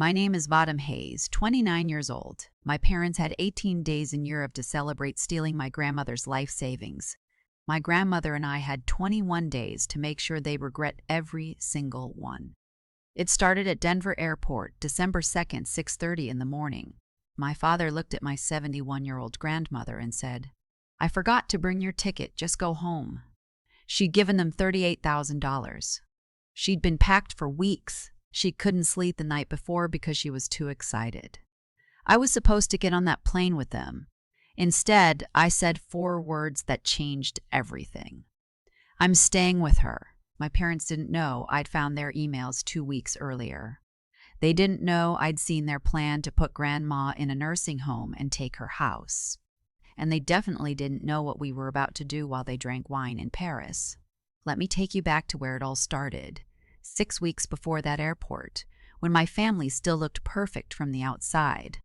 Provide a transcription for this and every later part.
My name is Vadam Hayes, 29 years old. My parents had 18 days in Europe to celebrate stealing my grandmother's life savings. My grandmother and I had 21 days to make sure they regret every single one. It started at Denver Airport, December 2nd, 6:30 in the morning. My father looked at my 71-year-old grandmother and said, "I forgot to bring your ticket, just go home." She'd given them $38,000. She'd been packed for weeks. She couldn't sleep the night before because she was too excited. I was supposed to get on that plane with them. Instead, I said 4 words that changed everything. "I'm staying with her." My parents didn't know I'd found their emails 2 weeks earlier. They didn't know I'd seen their plan to put Grandma in a nursing home and take her house. And they definitely didn't know what we were about to do while they drank wine in Paris. Let me take you back to where it all started. 6 weeks before that airport, when my family still looked perfect from the outside.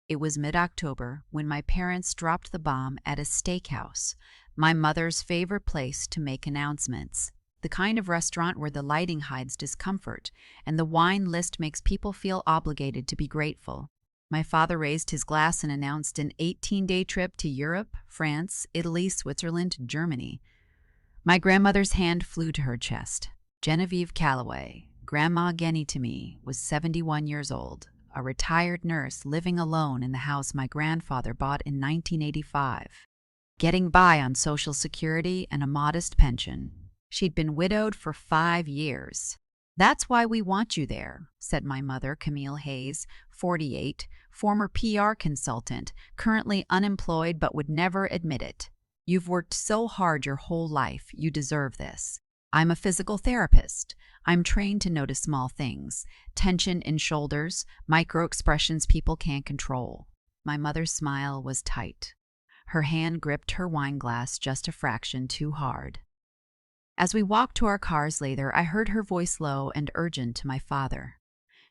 It was mid-October when my parents dropped the bomb at a steakhouse, my mother's favorite place to make announcements. The kind of restaurant where the lighting hides discomfort and the wine list makes people feel obligated to be grateful. My father raised his glass and announced an 18-day trip to Europe, France, Italy, Switzerland, Germany. My grandmother's hand flew to her chest. Genevieve Calloway, Grandma Genny to me, was 71 years old, a retired nurse living alone in the house my grandfather bought in 1985, getting by on Social Security and a modest pension. She'd been widowed for 5 years. "That's why we want you there," said my mother, Camille Hayes, 48, former PR consultant, currently unemployed but would never admit it. "You've worked so hard your whole life, you deserve this. I'm a physical therapist. I'm trained to notice small things, tension in shoulders, micro-expressions people can't control." My mother's smile was tight. Her hand gripped her wine glass just a fraction too hard. As we walked to our cars later, I heard her voice low and urgent to my father.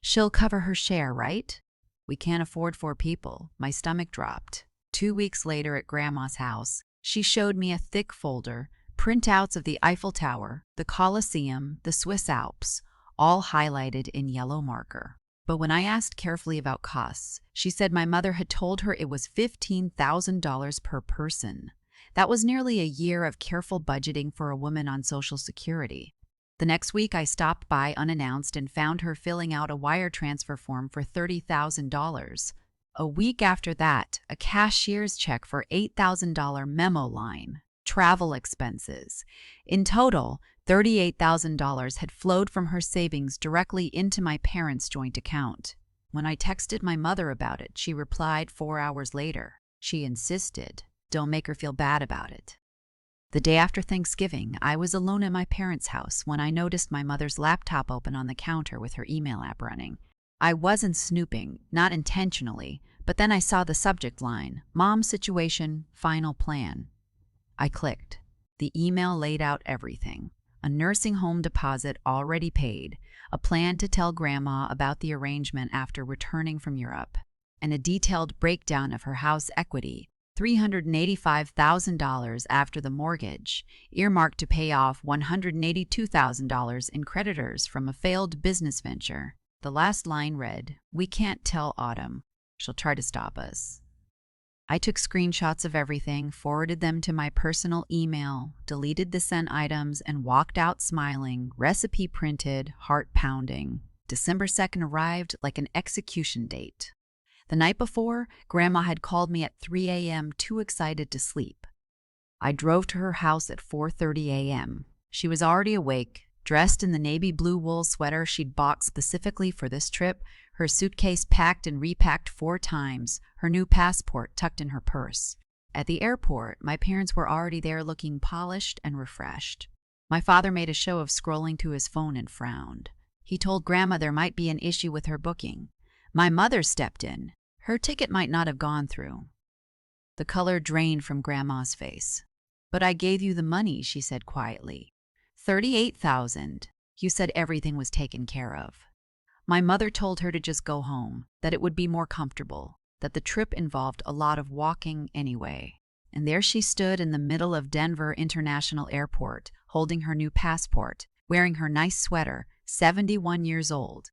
"She'll cover her share, right?" "We can't afford 4 people. My stomach dropped. 2 weeks later at Grandma's house, she showed me a thick folder, printouts of the Eiffel Tower, the Colosseum, the Swiss Alps, all highlighted in yellow marker. But when I asked carefully about costs, she said my mother had told her it was $15,000 per person. That was nearly a year of careful budgeting for a woman on Social Security. The next week, I stopped by unannounced and found her filling out a wire transfer form for $30,000. A week after that, a cashier's check for $8,000 memo line. Travel expenses. In total, $38,000 had flowed from her savings directly into my parents' joint account. When I texted my mother about it, she replied 4 hours later. She insisted, "Don't make her feel bad about it." The day after Thanksgiving, I was alone at my parents' house when I noticed my mother's laptop open on the counter with her email app running. I wasn't snooping, not intentionally, but then I saw the subject line, "Mom's situation, final plan." I clicked. The email laid out everything. A nursing home deposit already paid, a plan to tell Grandma about the arrangement after returning from Europe, and a detailed breakdown of her house equity, $385,000 after the mortgage, earmarked to pay off $182,000 in creditors from a failed business venture. The last line read, "We can't tell Autumn. She'll try to stop us." I took screenshots of everything, forwarded them to my personal email, deleted the sent items, and walked out smiling, recipe printed, heart pounding. December 2nd arrived like an execution date. The night before, Grandma had called me at 3 a.m. too excited to sleep. I drove to her house at 4:30 a.m. She was already awake, dressed in the navy blue wool sweater she'd bought specifically for this trip, her suitcase packed and repacked 4 times, her new passport tucked in her purse. At the airport, my parents were already there looking polished and refreshed. My father made a show of scrolling through his phone and frowned. He told Grandma there might be an issue with her booking. My mother stepped in. Her ticket might not have gone through. The color drained from Grandma's face. "But I gave you the money," she said quietly. $38,000. You said everything was taken care of." My mother told her to just go home, that it would be more comfortable, that the trip involved a lot of walking anyway. And there she stood in the middle of Denver International Airport, holding her new passport, wearing her nice sweater, 71 years old.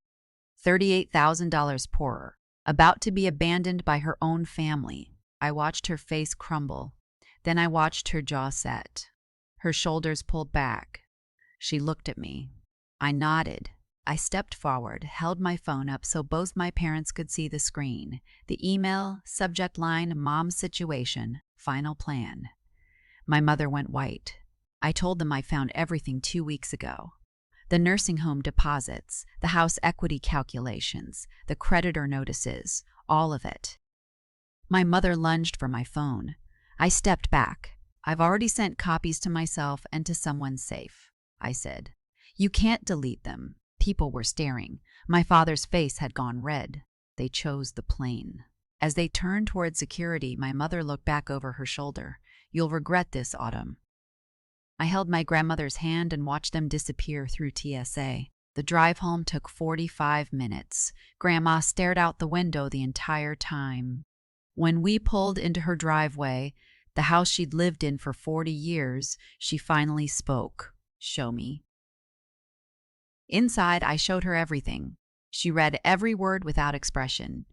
$38,000 poorer, about to be abandoned by her own family. I watched her face crumble. Then I watched her jaw set. Her shoulders pulled back. She looked at me. I nodded. I stepped forward, held my phone up so both my parents could see the screen. The email, subject line, mom's situation, final plan. My mother went white. I told them I found everything 2 weeks ago. The nursing home deposits, the house equity calculations, the creditor notices, all of it. My mother lunged for my phone. I stepped back. I've already sent copies to myself and to someone safe, I said. You can't delete them. People were staring. My father's face had gone red. They chose the plane. As they turned toward security, my mother looked back over her shoulder. You'll regret this, Autumn. I held my grandmother's hand and watched them disappear through TSA. The drive home took 45 minutes. Grandma stared out the window the entire time. When we pulled into her driveway, the house she'd lived in for 40 years, she finally spoke. Show me. Inside, I showed her everything. She read every word without expression.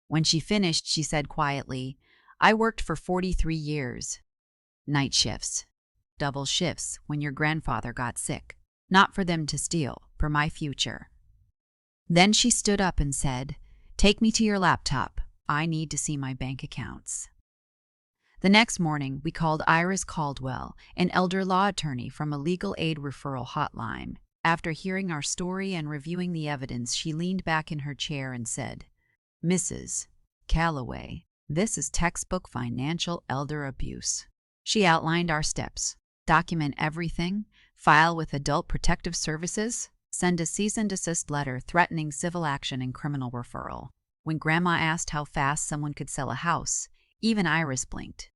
When she finished, she said quietly, I worked for 43 years. Night shifts. Double shifts when your grandfather got sick. Not for them to steal, for my future. Then she stood up and said, Take me to your laptop. I need to see my bank accounts. The next morning, we called Iris Caldwell, an elder law attorney from a legal aid referral hotline. After hearing our story and reviewing the evidence, she leaned back in her chair and said, Mrs. Calloway, this is textbook financial elder abuse. She outlined our steps. Document everything, file with Adult Protective Services, send a cease and desist letter threatening civil action and criminal referral. When Grandma asked how fast someone could sell a house, even Iris blinked.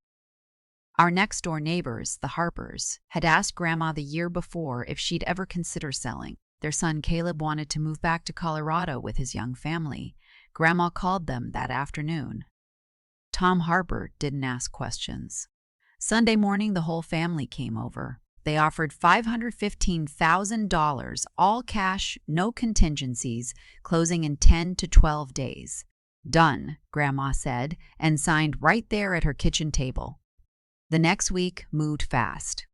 Our next-door neighbors, the Harpers, had asked Grandma the year before if she'd ever consider selling. Their son Caleb wanted to move back to Colorado with his young family. Grandma called them that afternoon. Tom Harper didn't ask questions. Sunday morning, the whole family came over. They offered $515,000, all cash, no contingencies, closing in 10 to 12 days. Done, Grandma said, and signed right there at her kitchen table. The next week moved fast.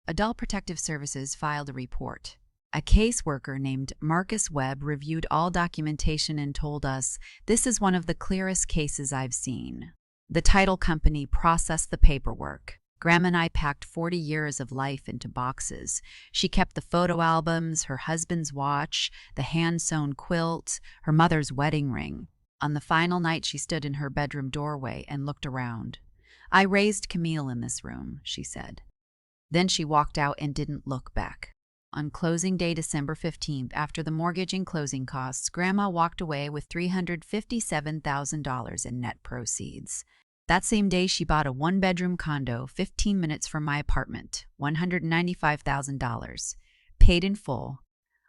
Adult Protective Services filed a report. A caseworker named Marcus Webb reviewed all documentation and told us, This is one of the clearest cases I've seen. The title company processed the paperwork. Grandma and I packed 40 years of life into boxes. She kept the photo albums, her husband's watch, the hand-sewn quilt, her mother's wedding ring. On the final night, she stood in her bedroom doorway and looked around. I raised Camille in this room, she said. Then she walked out and didn't look back. On closing day, December 15th, after the mortgage and closing costs, Grandma walked away with $357,000 in net proceeds. That same day, she bought a one-bedroom condo 15 minutes from my apartment, $195,000, paid in full,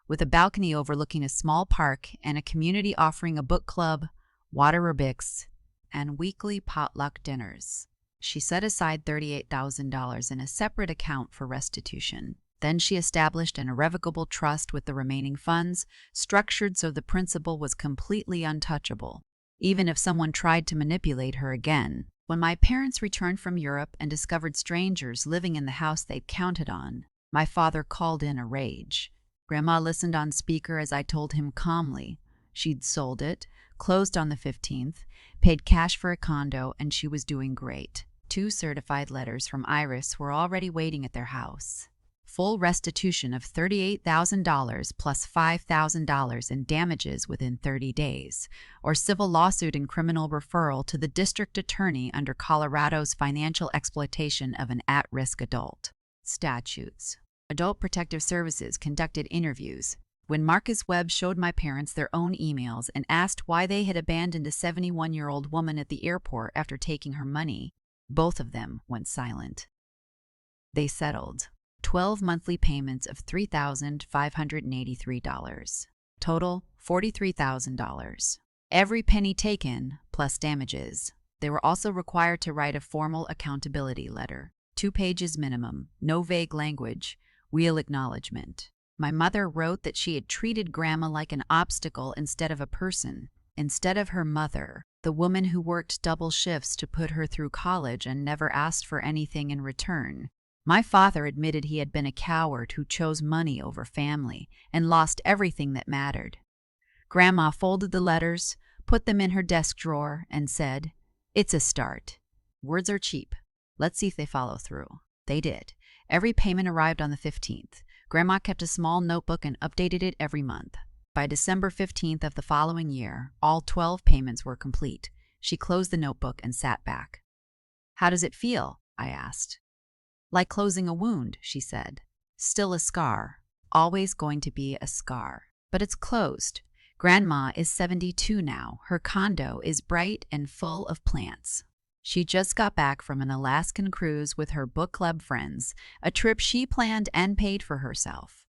with a balcony overlooking a small park and a community offering a book club, water aerobics, and weekly potluck dinners. She set aside $38,000 in a separate account for restitution. Then she established an irrevocable trust with the remaining funds, structured so the principal was completely untouchable, even if someone tried to manipulate her again. When my parents returned from Europe and discovered strangers living in the house they'd counted on, my father called in a rage. Grandma listened on speaker as I told him calmly. She'd sold it, closed on the 15th, paid cash for a condo, and she was doing great. 2 certified letters from Iris were already waiting at their house. Full restitution of $38,000 plus $5,000 in damages within 30 days, or civil lawsuit and criminal referral to the district attorney under Colorado's financial exploitation of an at-risk adult. Statutes. Adult Protective Services conducted interviews. When Marcus Webb showed my parents their own emails and asked why they had abandoned a 71-year-old woman at the airport after taking her money, both of them went silent. They settled. 12 monthly payments of $3,583. Total, $43,000. Every penny taken, plus damages. They were also required to write a formal accountability letter. 2 pages minimum, no vague language, real acknowledgement. My mother wrote that she had treated Grandma like an obstacle instead of a person. Instead of her mother, the woman who worked double shifts to put her through college and never asked for anything in return. My father admitted he had been a coward who chose money over family and lost everything that mattered. Grandma folded the letters, put them in her desk drawer, and said, "It's a start. Words are cheap. Let's see if they follow through." They did. Every payment arrived on the 15th. Grandma kept a small notebook and updated it every month. By December 15th of the following year, all 12 payments were complete. She closed the notebook and sat back. "How does it feel?" I asked. "Like closing a wound," she said. "Still a scar. Always going to be a scar. But it's closed. Grandma is 72 now. Her condo is bright and full of plants. She just got back from an Alaskan cruise with her book club friends, a trip she planned and paid for herself.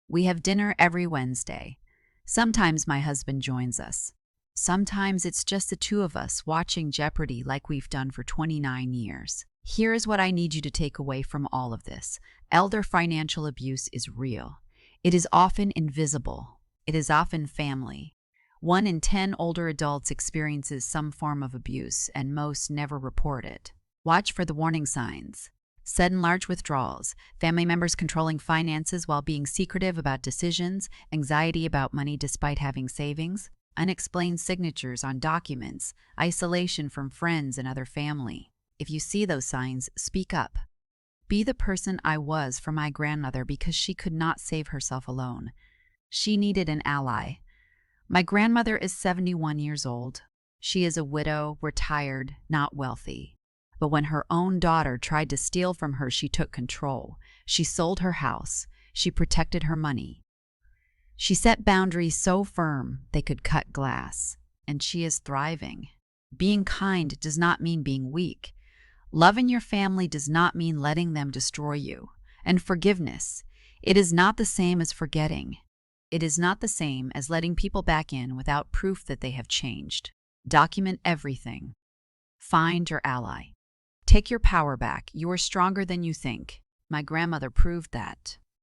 We have dinner every Wednesday. Sometimes my husband joins us. Sometimes it's just the two of us watching Jeopardy like we've done for 29 years. Here is what I need you to take away from all of this. Elder financial abuse is real. It is often invisible. It is often family. 1 in 10 older adults experiences some form of abuse, and most never report it. Watch for the warning signs. Sudden large withdrawals, family members controlling finances while being secretive about decisions, anxiety about money despite having savings, unexplained signatures on documents, isolation from friends and other family. If you see those signs, speak up. Be the person I was for my grandmother because she could not save herself alone. She needed an ally. My grandmother is 71 years old. She is a widow, retired, not wealthy. But when her own daughter tried to steal from her, she took control. She sold her house. She protected her money. She set boundaries so firm they could cut glass. And she is thriving. Being kind does not mean being weak. Loving your family does not mean letting them destroy you. And forgiveness, it is not the same as forgetting. It is not the same as letting people back in without proof that they have changed. Document everything. Find your ally. Take your power back. You are stronger than you think. My grandmother proved that.